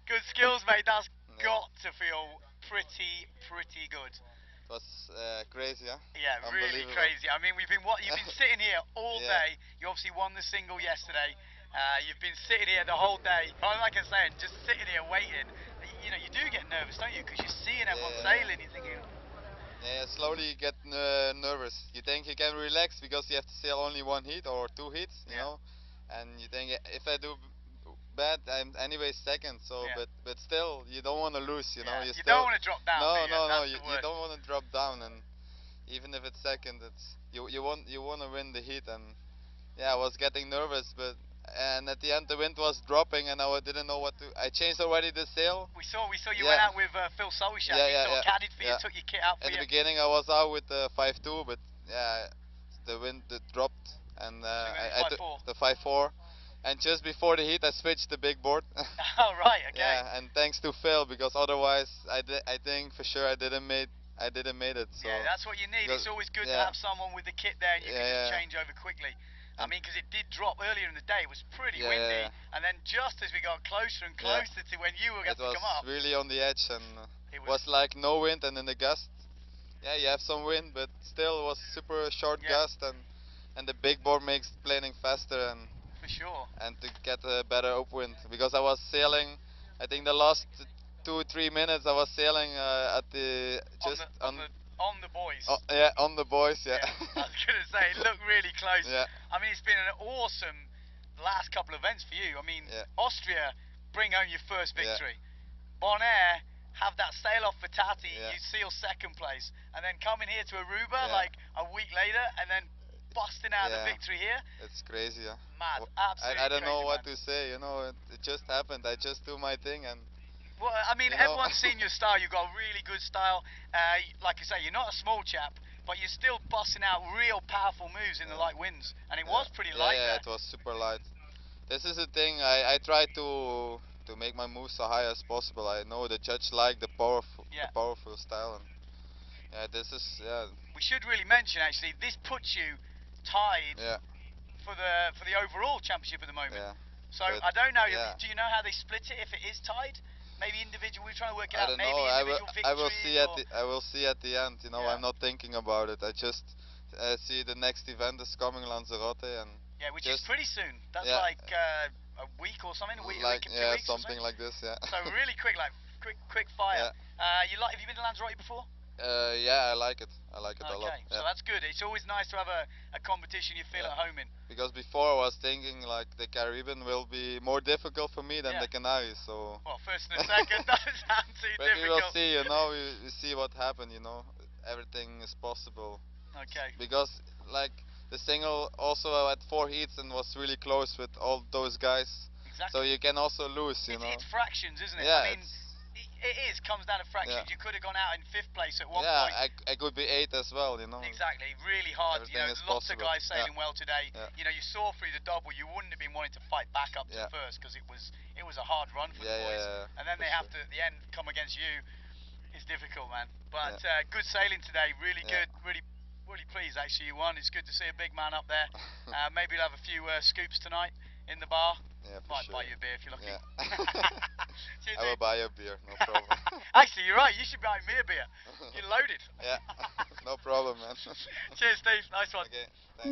Good skills, mate. That's Yeah. got to feel pretty good. It was crazy, huh? Yeah, really Unbelievable. crazy. I mean, you've been sitting here all Yeah. day. You obviously won the single yesterday. You've been sitting here the whole day. Like I said, just sitting here waiting. You know, you do get nervous, don't you? Because you're seeing Yeah, everyone yeah, sailing. You're thinking, yeah. Slowly you get nervous. You think you can relax because you have to sail only one heat or two heats, you yeah, know, and you think if I do bad, I'm anyway second. So, yeah, but still, you don't want to lose, you know. yeah. You You don't still want to drop down, do no, you? no, no. That's You, the you worst. don't want to drop down, and even if it's second, it's you want to win the heat, and yeah, I was getting nervous, but and at the end the wind was dropping, and I didn't know what to. I changed already the sail. We saw you went Yeah, out with Phil Solishak. yeah, He yeah, sort of yeah, caddied for you, yeah. took your kit out for At the you. beginning, I was out with the 5-2, but yeah, the wind dropped, and So you went in I took 5-4. the 5-4, and just before the heat, I switched the big board. Oh right, okay. Yeah, and thanks to Phil, because otherwise, I think for sure I didn't made it. So Yeah, that's what you need. because It's always good to yeah, have someone with the kit there and you can just yeah, change over quickly. I and mean, because it did drop earlier in the day. It was pretty yeah, yeah, windy, and then just as we got closer and yeah. closer to when you were It going to was come up, really on the edge, and it was was like no wind, and in the gust, yeah, you have some wind, but still it was super short yeah, gust, and the big board makes planing faster, for sure. and to get a better upwind, because I was sailing. I think the last 2 3 minutes I was sailing at the On just the on the on the boys. yeah, on the boys, yeah. Yeah, I was going to say it looked really close. Yeah, I mean, it's been an awesome last couple of events for you. I mean, yeah, Austria bring home your first yeah, victory. Bonaire have that sail off for Tati, yeah, you seal second place, and then coming here to Aruba yeah, like a week later, and then busting out the yeah. victory here. It's crazy, yeah. Mad, I absolutely don't know crazy, what man. to say, you know, it just happened. I just do my thing, and Well, I mean, you know. everyone's seen your style. You've got really good style. Like I say, you're not a small chap, but you're still busting out real powerful moves in the Yeah, light winds, and it yeah, was pretty yeah, light yeah. there. It was super light. This is the thing. I try to make my moves so high as possible. I know the judge like the Yeah. powerful style, and yeah, this is yeah, We should really mention actually, this puts you tied yeah, for the overall championship at the moment. yeah. So But I don't know. yeah, Do you know how they split it if it is tied? Maybe individual. We're trying to work it I out. don't know. Maybe individual I will victories see at or the I will see at the end. You know, yeah, I'm not thinking about it. I just see the next event is coming Lanzarote, and yeah, which is just pretty soon. That's yeah, like a week or something. A like week, 2 yeah, weeks or something something. like this. Yeah, So really quick, like quick fire. yeah. You like? Have you been to Lanzarote before? Yeah, I like it. I like it a lot. Okay, so Yeah, that's good. It's always nice to have a competition you feel yeah. at home in. Because before I was thinking like the Caribbean will be more difficult for me than Yeah. the Canaries. So, Well, first and a second doesn't sound too but we will difficult. see. You know, we see what happens. You know, everything is possible. Okay. Because like the single also at 4 heats and was really close with all those guys. So Exactly. you can also lose. You know. It's fractions, isn't it? I Yeah, mean, it's it is comes down to yeah. fractions. You could have gone out in fifth place at one Yeah, point. I could be 8 as well. You know, Exactly, really hard. You everything know, is lots of possible. guys Yeah, sailing well today. yeah, You know, you saw through the double. You wouldn't have been wanting to fight back up to yeah, first because it was a hard run for the yeah, yeah, boys. yeah, And then for they have sure. to at the end come against you. It's difficult, man. Yeah, But good sailing today. Really yeah. good. Really pleased actually you won. It's good to see a big man up there. Maybe you'll have a few scoops tonight in the bar. Yeah, for Might buy sure. you a beer if you're lucky. Yeah. Cheers, I will dude. buy you a beer, no problem. Actually, you're right. You should buy me a beer. You're loaded. Yeah, no problem, man. Cheers, Steve. Nice one. Okay, thanks.